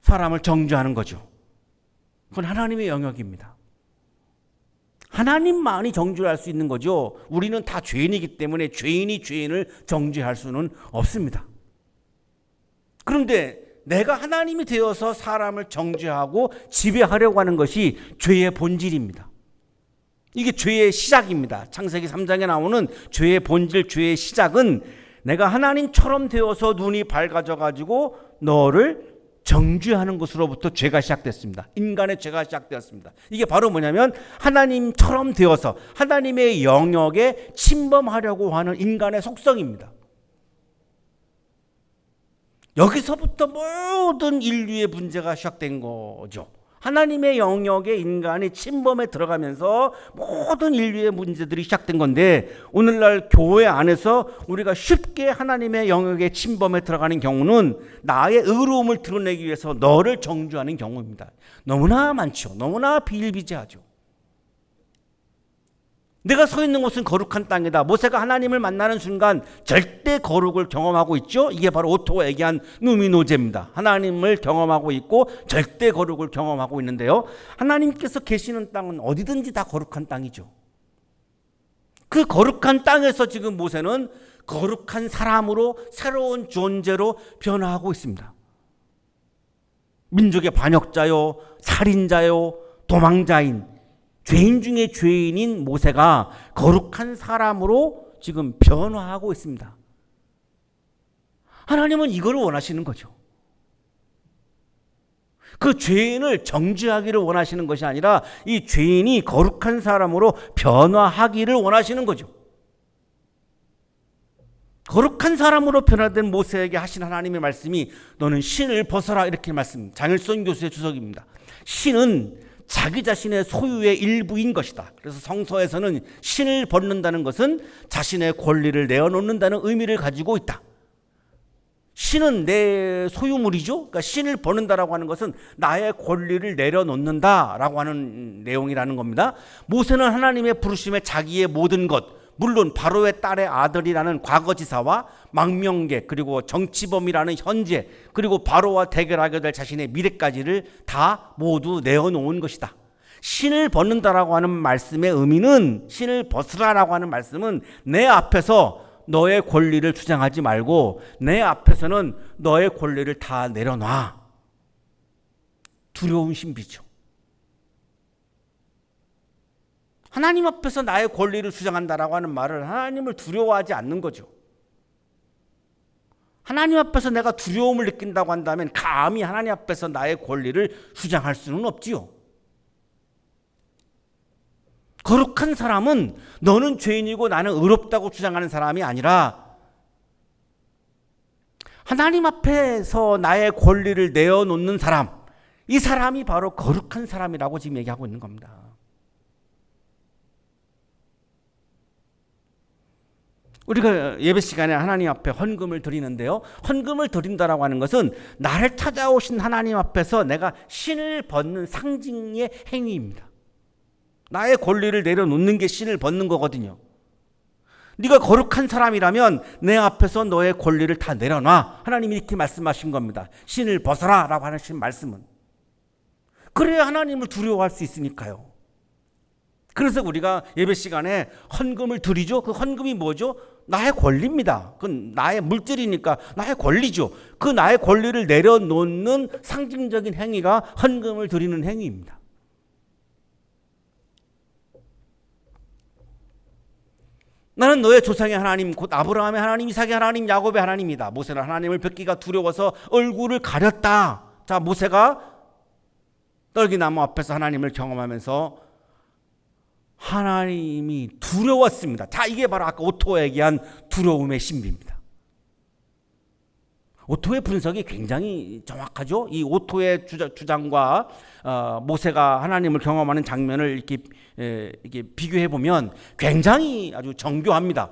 사람을 정죄하는 거죠. 그건 하나님의 영역입니다. 하나님만이 정죄할 수 있는 거죠. 우리는 다 죄인이기 때문에 죄인이 죄인을 정죄할 수는 없습니다. 그런데 내가 하나님이 되어서 사람을 정죄하고 지배하려고 하는 것이 죄의 본질입니다. 이게 죄의 시작입니다. 창세기 3장에 나오는 죄의 본질, 죄의 시작은 내가 하나님처럼 되어서 눈이 밝아져 가지고 너를 정죄하는 것으로부터 죄가 시작됐습니다. 인간의 죄가 시작되었습니다. 이게 바로 뭐냐면 하나님처럼 되어서 하나님의 영역에 침범하려고 하는 인간의 속성입니다. 여기서부터 모든 인류의 문제가 시작된 거죠. 하나님의 영역에 인간이 침범에 들어가면서 모든 인류의 문제들이 시작된 건데, 오늘날 교회 안에서 우리가 쉽게 하나님의 영역에 침범에 들어가는 경우는 나의 의로움을 드러내기 위해서 너를 정죄하는 경우입니다. 너무나 많죠. 너무나 비일비재하죠. 내가 서 있는 곳은 거룩한 땅이다. 모세가 하나님을 만나는 순간 절대 거룩을 경험하고 있죠. 이게 바로 오토가 얘기한 누미노제입니다. 하나님을 경험하고 있고 절대 거룩을 경험하고 있는데요, 하나님께서 계시는 땅은 어디든지 다 거룩한 땅이죠. 그 거룩한 땅에서 지금 모세는 거룩한 사람으로 새로운 존재로 변화하고 있습니다. 민족의 반역자요, 살인자요, 도망자인, 죄인 중에 죄인인 모세가 거룩한 사람으로 지금 변화하고 있습니다. 하나님은 이걸 원하시는 거죠. 그 죄인을 정죄하기를 원하시는 것이 아니라 이 죄인이 거룩한 사람으로 변화하기를 원하시는 거죠. 거룩한 사람으로 변화된 모세에게 하신 하나님의 말씀이 너는 신을 벗어라, 이렇게 말씀. 장일선 교수의 주석입니다. 신은 자기 자신의 소유의 일부인 것이다. 그래서 성서에서는 신을 벗는다는 것은 자신의 권리를 내어놓는다는 의미를 가지고 있다. 신은 내 소유물이죠. 그러니까 신을 벗는다라고 하는 것은 나의 권리를 내려놓는다라고 하는 내용이라는 겁니다. 모세는 하나님의 부르심에 자기의 모든 것, 물론 바로의 딸의 아들이라는 과거지사와 망명계, 그리고 정치범이라는 현재, 그리고 바로와 대결하게 될 자신의 미래까지를 다 모두 내어놓은 것이다. 신을 벗는다라고 하는 말씀의 의미는, 신을 벗으라라고 하는 말씀은 내 앞에서 너의 권리를 주장하지 말고 내 앞에서는 너의 권리를 다 내려놔. 두려운 신비죠. 하나님 앞에서 나의 권리를 주장한다라고 하는 말을 하나님을 두려워하지 않는 거죠. 하나님 앞에서 내가 두려움을 느낀다고 한다면 감히 하나님 앞에서 나의 권리를 주장할 수는 없지요. 거룩한 사람은 너는 죄인이고 나는 의롭다고 주장하는 사람이 아니라 하나님 앞에서 나의 권리를 내어놓는 사람, 이 사람이 바로 거룩한 사람이라고 지금 얘기하고 있는 겁니다. 우리가 예배 시간에 하나님 앞에 헌금을 드리는데요, 헌금을 드린다라고 하는 것은 나를 찾아오신 하나님 앞에서 내가 신을 벗는 상징의 행위입니다. 나의 권리를 내려놓는 게 신을 벗는 거거든요. 네가 거룩한 사람이라면 내 앞에서 너의 권리를 다 내려놔. 하나님이 이렇게 말씀하신 겁니다. 신을 벗어라 라고 하신 말씀은. 그래야 하나님을 두려워할 수 있으니까요. 그래서 우리가 예배 시간에 헌금을 드리죠. 그 헌금이 뭐죠? 나의 권리입니다. 그건 나의 물질이니까 나의 권리죠. 그 나의 권리를 내려놓는 상징적인 행위가 헌금을 드리는 행위입니다. 나는 너의 조상의 하나님, 곧 아브라함의 하나님, 이삭의 하나님, 야곱의 하나님이다. 모세는 하나님을 뵙기가 두려워서 얼굴을 가렸다. 자, 모세가 떨기나무 앞에서 하나님을 경험하면서 하나님이 두려웠습니다. 자, 이게 바로 아까 오토가 얘기한 두려움의 신비입니다. 오토의 분석이 굉장히 정확하죠. 이 오토의 주장과 모세가 하나님을 경험하는 장면을 이렇게 비교해 보면 굉장히 아주 정교합니다.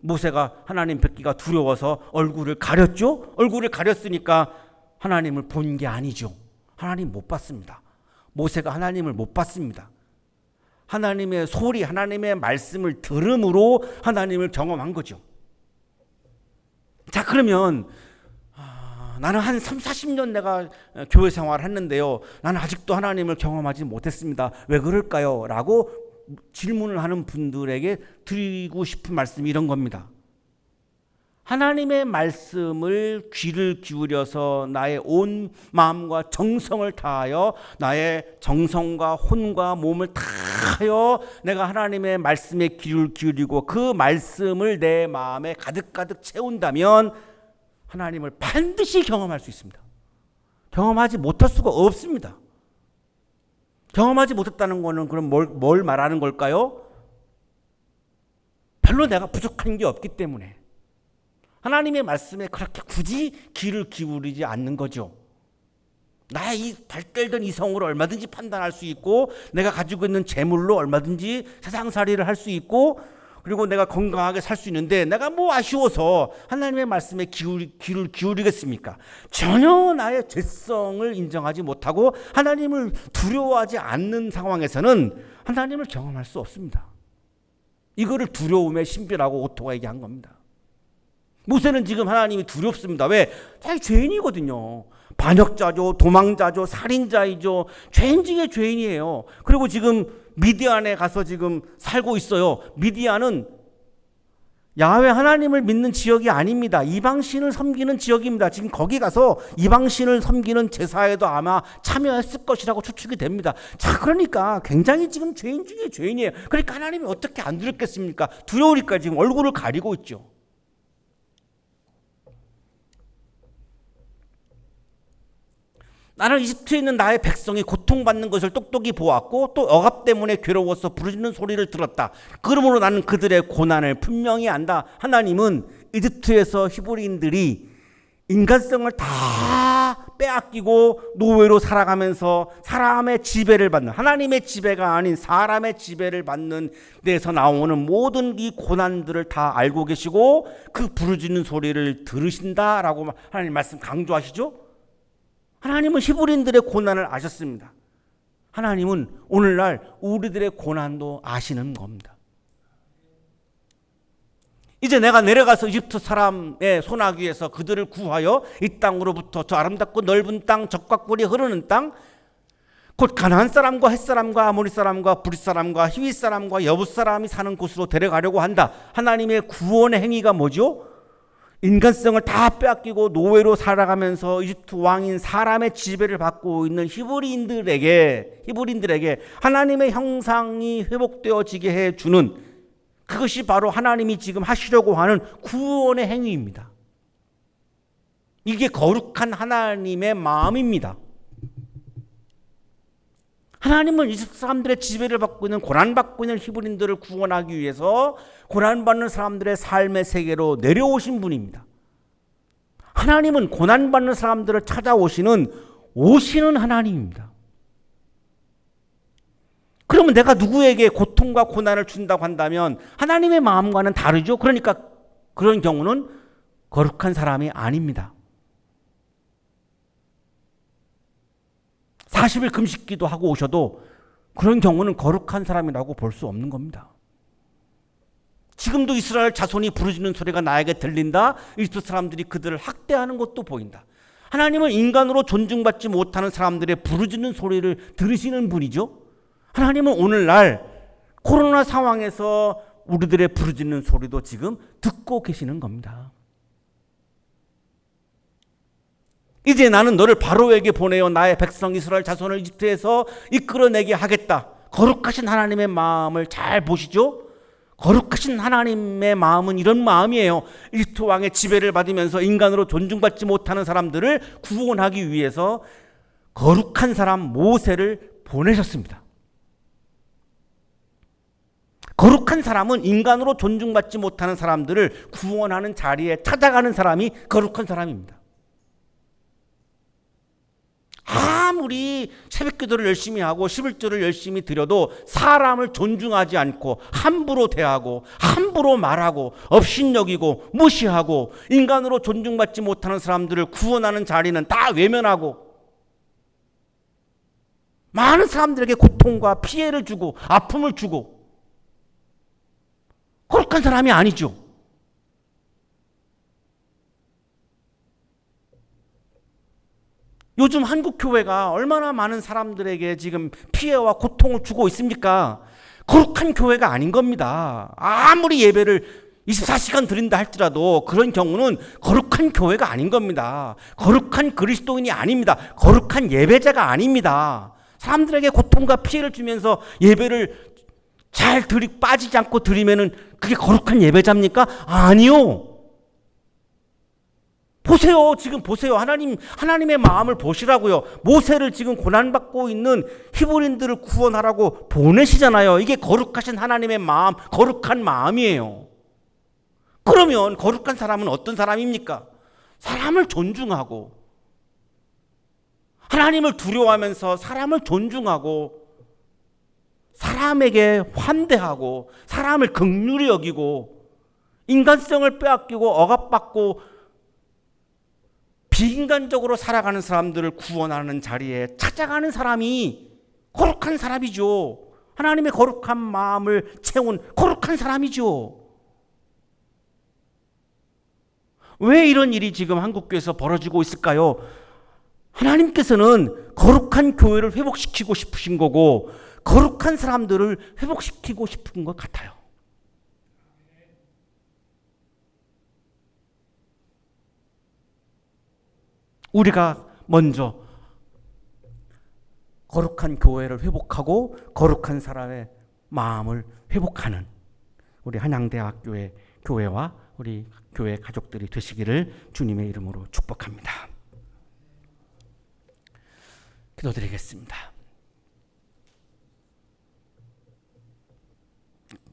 모세가 하나님 뵙기가 두려워서 얼굴을 가렸죠. 얼굴을 가렸으니까 하나님을 본 게 아니죠. 하나님 못 봤습니다. 모세가 하나님을 못 봤습니다. 하나님의 소리, 하나님의 말씀을 들음으로 하나님을 경험한 거죠. 자, 그러면 나는 한 30-40년 내가 교회 생활을 했는데요, 나는 아직도 하나님을 경험하지 못했습니다. 왜 그럴까요? 라고 질문을 하는 분들에게 드리고 싶은 말씀이 이런 겁니다. 하나님의 말씀을 귀를 기울여서 나의 온 마음과 정성을 다하여 나의 정성과 혼과 몸을 다 다하여 내가 하나님의 말씀에 귀를 기울이고 그 말씀을 내 마음에 가득가득 채운다면 하나님을 반드시 경험할 수 있습니다. 경험하지 못할 수가 없습니다. 경험하지 못했다는 거는 그럼 뭘 말하는 걸까요? 별로 내가 부족한 게 없기 때문에 하나님의 말씀에 그렇게 굳이 귀를 기울이지 않는 거죠. 나의 이 발달된 이성으로 얼마든지 판단할 수 있고 내가 가지고 있는 재물로 얼마든지 세상살이를 할 수 있고 그리고 내가 건강하게 살 수 있는데 내가 뭐 아쉬워서 하나님의 말씀에 귀를 기울이겠습니까? 전혀 나의 죄성을 인정하지 못하고 하나님을 두려워하지 않는 상황에서는 하나님을 경험할 수 없습니다. 이거를 두려움의 신비라고 오토가 얘기한 겁니다. 모세는 지금 하나님이 두렵습니다. 왜? 자기 죄인이거든요. 반역자죠, 도망자죠, 살인자이죠. 죄인 중에 죄인이에요. 그리고 지금 미디안에 가서 지금 살고 있어요. 미디안은 야훼 하나님을 믿는 지역이 아닙니다. 이방신을 섬기는 지역입니다. 지금 거기 가서 이방신을 섬기는 제사에도 아마 참여했을 것이라고 추측이 됩니다. 자, 그러니까 굉장히 지금 죄인 중에 죄인이에요. 그러니까 하나님이 어떻게 안 두렵겠습니까? 두려우니까 지금 얼굴을 가리고 있죠. 나는 이집트에 있는 나의 백성이 고통받는 것을 똑똑히 보았고 또 억압 때문에 괴로워서 부르짖는 소리를 들었다. 그러므로 나는 그들의 고난을 분명히 안다. 하나님은 이집트에서 히브리인들이 인간성을 다 빼앗기고 노예로 살아가면서 사람의 지배를 받는, 하나님의 지배가 아닌 사람의 지배를 받는 데서 나오는 모든 이 고난들을 다 알고 계시고 그 부르짖는 소리를 들으신다라고 하나님 말씀 강조하시죠. 하나님은 히브리인들의 고난을 아셨습니다. 하나님은 오늘날 우리들의 고난도 아시는 겁니다. 이제 내가 내려가서 이집트 사람의 소나기에서 그들을 구하여 이 땅으로부터 저 아름답고 넓은 땅, 젖과 꿀이 흐르는 땅, 곧 가나안 사람과 헷 사람과 아모리 사람과 브릿 사람과 히윗 사람과 여붓 사람이 사는 곳으로 데려가려고 한다. 하나님의 구원의 행위가 뭐죠? 인간성을 다 빼앗기고 노예로 살아가면서 이집트 왕인 사람의 지배를 받고 있는 히브리인들에게 하나님의 형상이 회복되어지게 해주는, 그것이 바로 하나님이 지금 하시려고 하는 구원의 행위입니다. 이게 거룩한 하나님의 마음입니다. 하나님은 이집트 사람들의 지배를 받고 있는, 고난받고 있는 히브리인들을 구원하기 위해서 고난받는 사람들의 삶의 세계로 내려오신 분입니다. 하나님은 고난받는 사람들을 찾아오시는 오시는 하나님입니다. 그러면 내가 누구에게 고통과 고난을 준다고 한다면 하나님의 마음과는 다르죠. 그러니까 그런 경우는 거룩한 사람이 아닙니다. 40일 금식기도 하고 오셔도 그런 경우는 거룩한 사람이라고 볼 수 없는 겁니다. 지금도 이스라엘 자손이 부르짖는 소리가 나에게 들린다. 이집트 사람들이 그들을 학대하는 것도 보인다. 하나님은 인간으로 존중받지 못하는 사람들의 부르짖는 소리를 들으시는 분이죠. 하나님은 오늘날 코로나 상황에서 우리들의 부르짖는 소리도 지금 듣고 계시는 겁니다. 이제 나는 너를 바로에게 보내어 나의 백성 이스라엘 자손을 이집트에서 이끌어내게 하겠다. 거룩하신 하나님의 마음을 잘 보시죠. 거룩하신 하나님의 마음은 이런 마음이에요. 이집트 왕의 지배를 받으면서 인간으로 존중받지 못하는 사람들을 구원하기 위해서 거룩한 사람 모세를 보내셨습니다. 거룩한 사람은 인간으로 존중받지 못하는 사람들을 구원하는 자리에 찾아가는 사람이 거룩한 사람입니다. 아무리 새벽기도를 열심히 하고 11조를 열심히 드려도 사람을 존중하지 않고 함부로 대하고 함부로 말하고 업신여기고 무시하고 인간으로 존중받지 못하는 사람들을 구원하는 자리는 다 외면하고 많은 사람들에게 고통과 피해를 주고 아픔을 주고 거룩한 사람이 아니죠. 요즘 한국 교회가 얼마나 많은 사람들에게 지금 피해와 고통을 주고 있습니까? 거룩한 교회가 아닌 겁니다. 아무리 예배를 24시간 드린다 할지라도 그런 경우는 거룩한 교회가 아닌 겁니다. 거룩한 그리스도인이 아닙니다. 거룩한 예배자가 아닙니다. 사람들에게 고통과 피해를 주면서 예배를 잘 빠지지 않고 드리면은 그게 거룩한 예배자입니까? 아니요. 보세요. 지금 보세요. 하나님의 마음을 보시라고요. 모세를 지금 고난받고 있는 히브리인들을 구원하라고 보내시잖아요. 이게 거룩하신 하나님의 마음, 거룩한 마음이에요. 그러면 거룩한 사람은 어떤 사람입니까? 사람을 존중하고, 하나님을 두려워하면서 사람을 존중하고, 사람에게 환대하고, 사람을 긍휼히 여기고, 인간성을 빼앗기고 억압받고 비인간적으로 살아가는 사람들을 구원하는 자리에 찾아가는 사람이 거룩한 사람이죠. 하나님의 거룩한 마음을 채운 거룩한 사람이죠. 왜 이런 일이 지금 한국교회에서 벌어지고 있을까요? 하나님께서는 거룩한 교회를 회복시키고 싶으신 거고, 거룩한 사람들을 회복시키고 싶은 것 같아요. 우리가 먼저 거룩한 교회를 회복하고 거룩한 사람의 마음을 회복하는 우리 한양대학교의 교회와 우리 교회 가족들이 되시기를 주님의 이름으로 축복합니다. 기도드리겠습니다.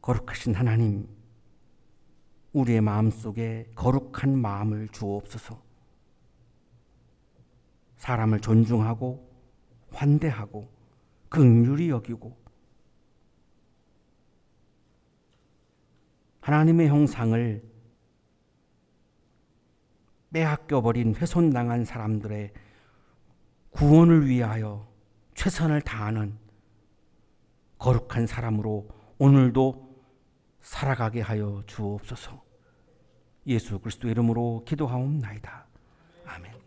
거룩하신 하나님, 우리의 마음속에 거룩한 마음을 주옵소서. 사람을 존중하고 환대하고 긍휼히 여기고 하나님의 형상을 빼앗겨버린 훼손당한 사람들의 구원을 위하여 최선을 다하는 거룩한 사람으로 오늘도 살아가게 하여 주옵소서. 예수 그리스도 이름으로 기도하옵나이다. 아멘.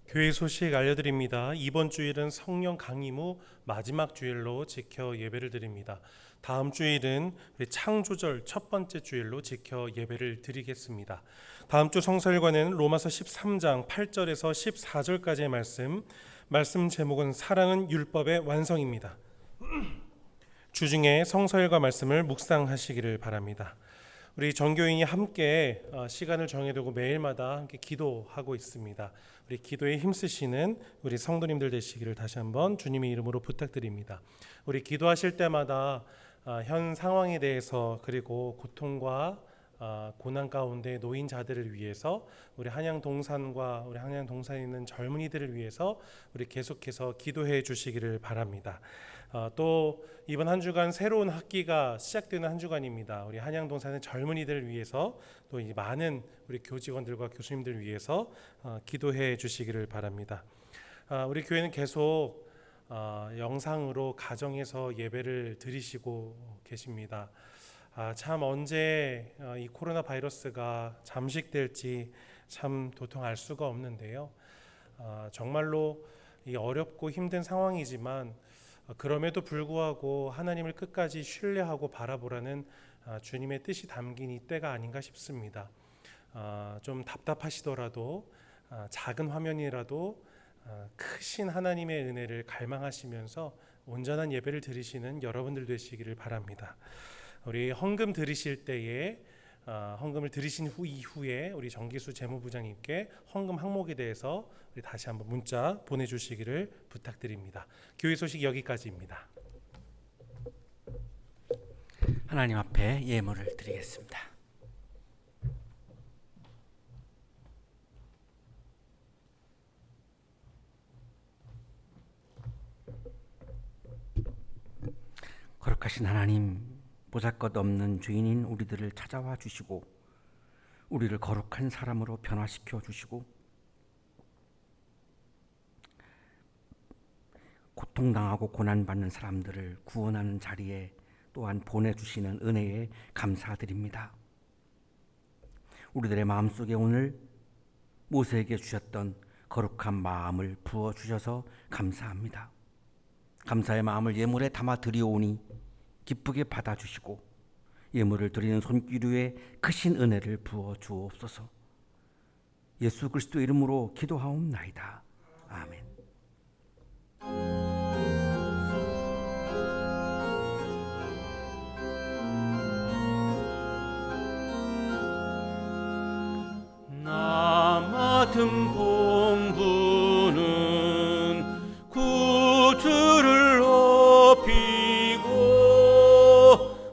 교회 소식 알려드립니다. 이번 주일은 성령 강림 후 마지막 주일로 지켜 예배를 드립니다. 다음 주일은 우리 창조절 첫 번째 주일로 지켜 예배를 드리겠습니다. 다음 주 성서일과는 로마서 13장 8절에서 14절까지의 말씀 제목은 사랑은 율법의 완성입니다. 주중에 성서일과 말씀을 묵상하시기를 바랍니다. 우리 전교인이 함께 시간을 정해두고 매일마다 함께 기도하고 있습니다. 우리 기도에 힘쓰시는 우리 성도님들 되시기를 다시 한번 주님의 이름으로 부탁드립니다. 우리 기도하실 때마다 현 상황에 대해서, 그리고 고통과 고난 가운데 놓인 자들을 위해서, 우리 한양동산과 우리 한양동산에 있는 젊은이들을 위해서 우리 계속해서 기도해 주시기를 바랍니다. 또 이번 한 주간 새로운 학기가 시작되는 한 주간입니다. 우리 한양동산의 젊은이들을 위해서, 또 이 많은 우리 교직원들과 교수님들을 위해서 기도해 주시기를 바랍니다. 우리 교회는 계속 영상으로 가정에서 예배를 드리시고 계십니다. 참 언제 이 코로나 바이러스가 잠식될지 참 도통 알 수가 없는데요. 정말로 이 어렵고 힘든 상황이지만 그럼에도 불구하고 하나님을 끝까지 신뢰하고 바라보라는 주님의 뜻이 담긴 이 때가 아닌가 싶습니다. 좀 답답하시더라도 작은 화면이라도 크신 하나님의 은혜를 갈망하시면서 온전한 예배를 드리시는 여러분들 되시기를 바랍니다. 우리 헌금 드리실 때에 헌금을 드리신 이후에 우리 정기수 재무부장님께 헌금 항목에 대해서 우리 다시 한번 문자 보내주시기를 부탁드립니다. 교회 소식 여기까지입니다. 하나님 앞에 예물을 드리겠습니다. 거룩하신 하나님, 보잘것없는 죄인인 우리들을 찾아와 주시고 우리를 거룩한 사람으로 변화시켜 주시고 고통당하고 고난받는 사람들을 구원하는 자리에 또한 보내주시는 은혜에 감사드립니다. 우리들의 마음속에 오늘 모세에게 주셨던 거룩한 마음을 부어주셔서 감사합니다. 감사의 마음을 예물에 담아 드리오니 기쁘게 받아주시고 예물을 드리는 손길 위에 크신 은혜를 부어 주옵소서. 예수 그리스도의 이름으로 기도하옵나이다. 아멘. 나 맡은 본분은 구주를 높이고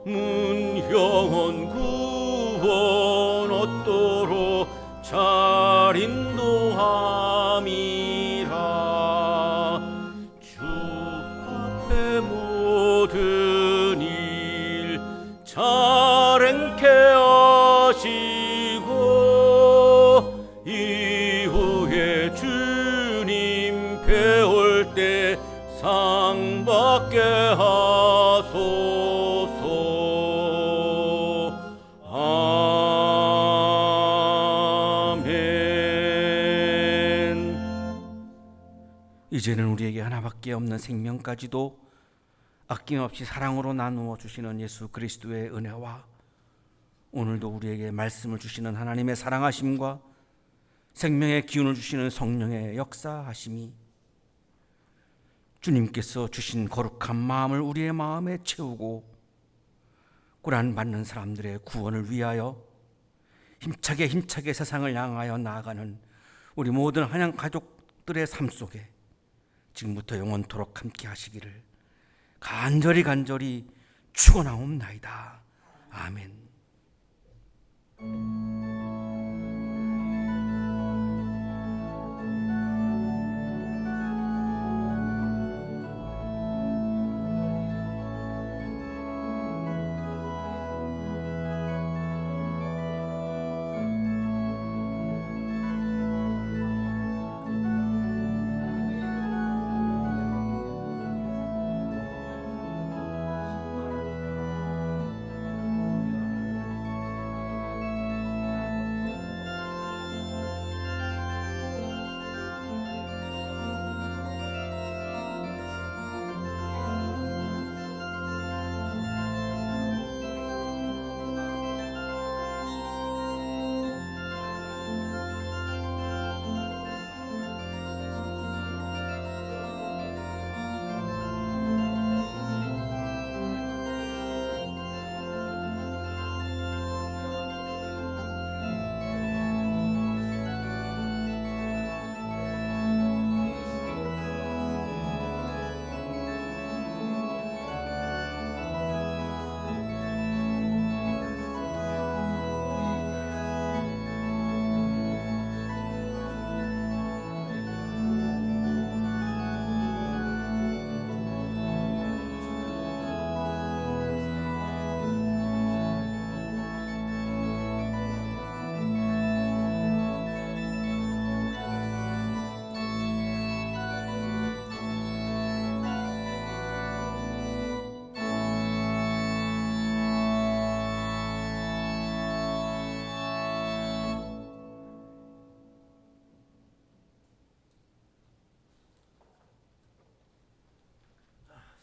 문영원 구원 얻도록 잘 인도함이라. 주 앞에 모든 일 잘 행케 하시고 이후에 주님 배울 때 상 받게 하소서. 아멘. 이제는 우리에게 하나밖에 없는 생명까지도 아낌없이 사랑으로 나누어 주시는 예수 그리스도의 은혜와 오늘도 우리에게 말씀을 주시는 하나님의 사랑하심과 생명의 기운을 주시는 성령의 역사하심이 주님께서 주신 거룩한 마음을 우리의 마음에 채우고 고난 받는 사람들의 구원을 위하여 힘차게 세상을 향하여 나아가는 우리 모든 한양 가족들의 삶 속에 지금부터 영원토록 함께 하시기를 간절히 축원하옵나이다. 아멘.